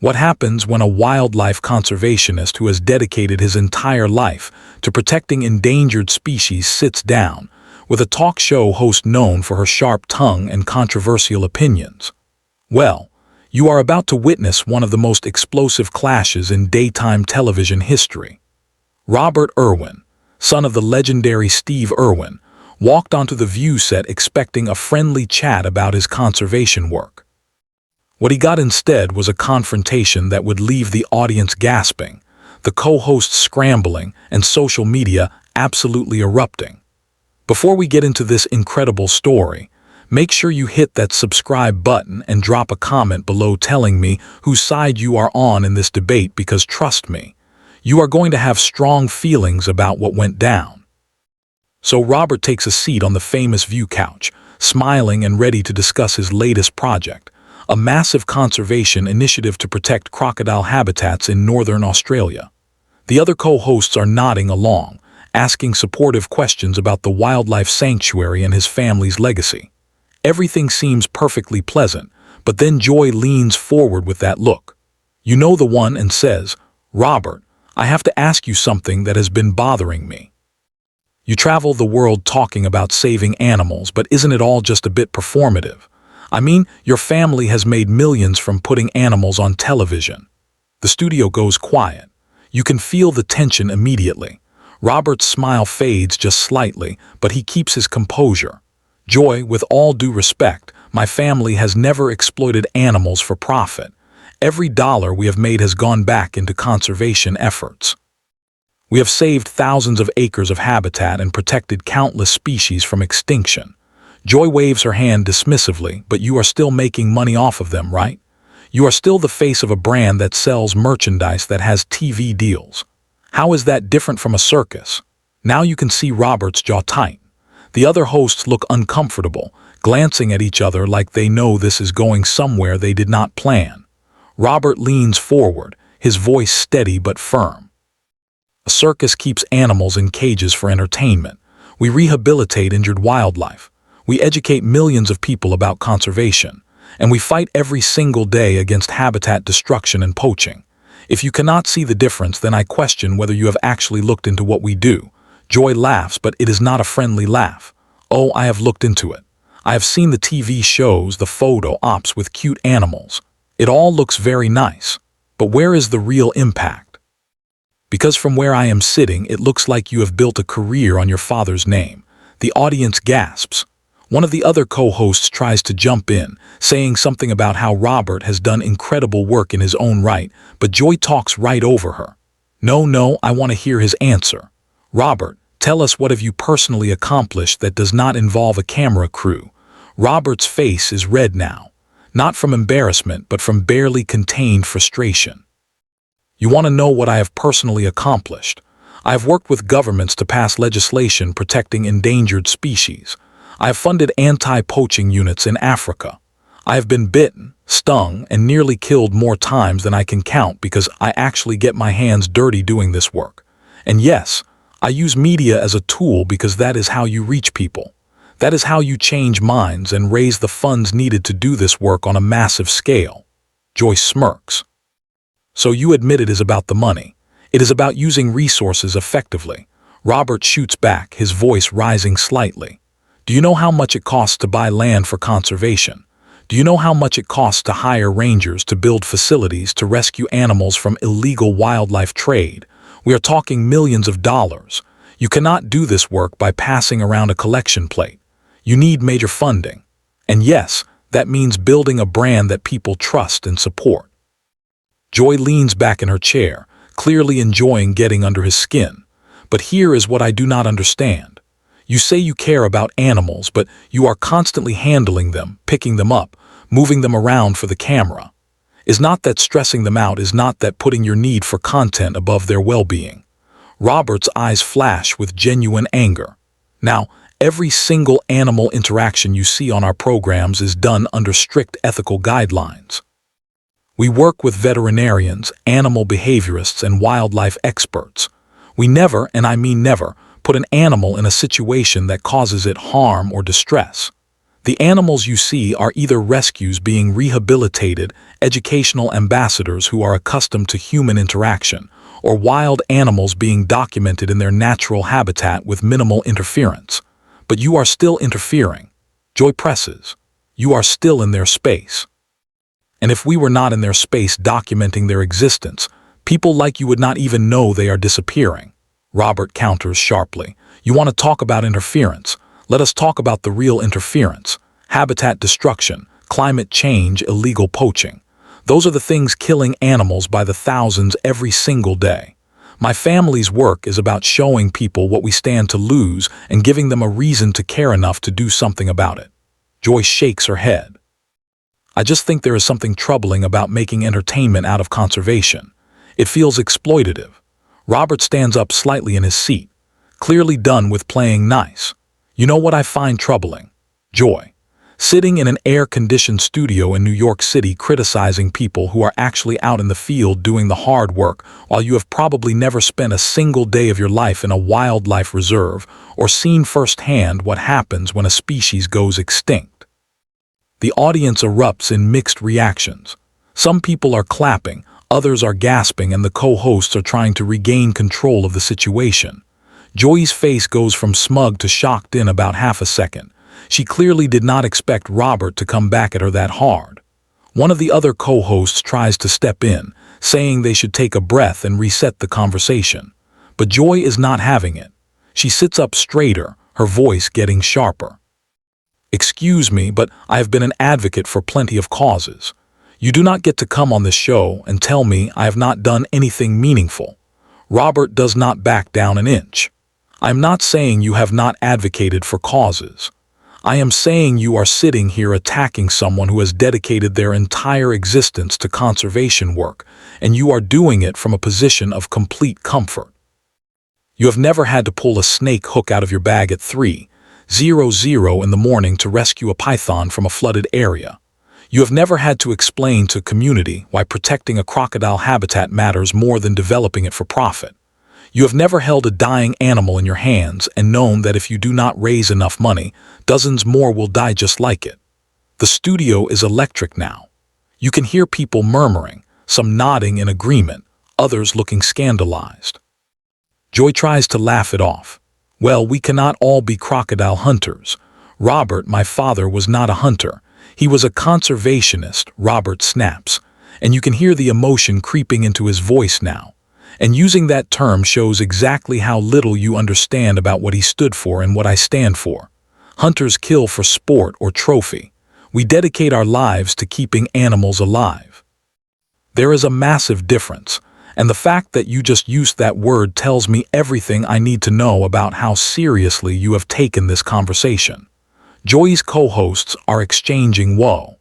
What happens when a wildlife conservationist who has dedicated his entire life to protecting endangered species sits down with a talk show host known for her sharp tongue and controversial opinions? Well, you are about to witness one of the most explosive clashes in daytime television history. Robert Irwin, son of the legendary Steve Irwin, walked onto the View set expecting a friendly chat about his conservation work. What he got instead was a confrontation that would leave the audience gasping, the co-hosts scrambling, and social media absolutely erupting. Before we get into this incredible story, make sure you hit that subscribe button and drop a comment below telling me whose side you are on in this debate, because trust me, you are going to have strong feelings about what went down. So Robert takes a seat on the famous View couch, smiling and ready to discuss his latest project, a massive conservation initiative to protect crocodile habitats in northern Australia. The other co-hosts are nodding along, asking supportive questions about the wildlife sanctuary and his family's legacy. Everything seems perfectly pleasant, but then Joy leans forward with that look. You know the one, and says, "Robert, I have to ask you something that has been bothering me. You travel the world talking about saving animals, but isn't it all just a bit performative? I mean, your family has made millions from putting animals on television." The studio goes quiet. You can feel the tension immediately. Robert's smile fades just slightly, but he keeps his composure. "Joy, with all due respect, my family has never exploited animals for profit. Every dollar we have made has gone back into conservation efforts. We have saved thousands of acres of habitat and protected countless species from extinction." Joy waves her hand dismissively, "But you are still making money off of them, right? You are still the face of a brand that sells merchandise that has TV deals. How is that different from a circus?" Now you can see Robert's jaw tighten. The other hosts look uncomfortable, glancing at each other like they know this is going somewhere they did not plan. Robert leans forward, his voice steady but firm. "A circus keeps animals in cages for entertainment. We rehabilitate injured wildlife. We educate millions of people about conservation, and we fight every single day against habitat destruction and poaching. If you cannot see the difference, then I question whether you have actually looked into what we do." Joy laughs, but it is not a friendly laugh. "Oh, I have looked into it. I have seen the TV shows, the photo ops with cute animals. It all looks very nice. But where is the real impact? Because from where I am sitting, it looks like you have built a career on your father's name." The audience gasps. One of the other co-hosts tries to jump in, saying something about how Robert has done incredible work in his own right, but Joy talks right over her. No, I want to hear his answer. "Robert, tell us, what have you personally accomplished that does not involve a camera crew?" Robert's face is red now, not from embarrassment, but from barely contained frustration. "You want to know what I have personally accomplished? I have worked with governments to pass legislation protecting endangered species. I have funded anti-poaching units in Africa. I have been bitten, stung, and nearly killed more times than I can count because I actually get my hands dirty doing this work. And yes, I use media as a tool because that is how you reach people. That is how you change minds and raise the funds needed to do this work on a massive scale." Joy smirks. "So you admit it is about the money. It is about using resources effectively." Robert shoots back, his voice rising slightly. "Do you know how much it costs to buy land for conservation? Do you know how much it costs to hire rangers to build facilities to rescue animals from illegal wildlife trade? We are talking millions of dollars. You cannot do this work by passing around a collection plate. You need major funding. And yes, that means building a brand that people trust and support." Joy leans back in her chair, clearly enjoying getting under his skin. "But here is what I do not understand. You say you care about animals, but you are constantly handling them, picking them up, moving them around for the camera. Is not that stressing them out? Is not that putting your need for content above their well-being?" Robert's eyes flash with genuine anger. "Now, every single animal interaction you see on our programs is done under strict ethical guidelines. We work with veterinarians, animal behaviorists, and wildlife experts. We never, and I mean never, put an animal in a situation that causes it harm or distress. The animals you see are either rescues being rehabilitated, educational ambassadors who are accustomed to human interaction, or wild animals being documented in their natural habitat with minimal interference. But you are still interfering. Joy presses. You are still in their space. And if we were not in their space documenting their existence, people like you would not even know they are disappearing. Robert counters sharply. You want to talk about interference? Let us talk about the real interference. Habitat destruction, climate change, illegal poaching. Those are the things killing animals by the thousands every single day. My family's work is about showing people what we stand to lose and giving them a reason to care enough to do something about it. Joy shakes her head. I just think there is something troubling about making entertainment out of conservation. It feels exploitative. Robert stands up slightly in his seat, clearly done with playing nice. You know what I find troubling? Joy. Sitting in an air-conditioned studio in New York City criticizing people who are actually out in the field doing the hard work while you have probably never spent a single day of your life in a wildlife reserve or seen firsthand what happens when a species goes extinct. The audience erupts in mixed reactions. Some people are clapping, others are gasping, and the co-hosts are trying to regain control of the situation. Joy's face goes from smug to shocked in about half a second. She clearly did not expect Robert to come back at her that hard. One of the other co-hosts tries to step in, saying they should take a breath and reset the conversation. But Joy is not having it. She sits up straighter, her voice getting sharper. Excuse me, but I have been an advocate for plenty of causes. You do not get to come on this show and tell me I have not done anything meaningful. Robert does not back down an inch. I am not saying you have not advocated for causes. I am saying you are sitting here attacking someone who has dedicated their entire existence to conservation work, and you are doing it from a position of complete comfort. You have never had to pull a snake hook out of your bag at 3:00 in the morning to rescue a python from a flooded area. You have never had to explain to community why protecting a crocodile habitat matters more than developing it for profit. You have never held a dying animal in your hands and known that if you do not raise enough money, dozens more will die just like it. The studio is electric now. You can hear people murmuring, some nodding in agreement, others looking scandalized. Joy tries to laugh it off. Well, we cannot all be crocodile hunters. Robert, my father, was not a hunter. He was a conservationist, Robert snaps. And you can hear the emotion creeping into his voice now. And using that term shows exactly how little you understand about what he stood for and what I stand for. Hunters kill for sport or trophy. We dedicate our lives to keeping animals alive. There is a massive difference, and the fact that you just used that word tells me everything I need to know about how seriously you have taken this conversation. Joy's co-hosts are exchanging woe.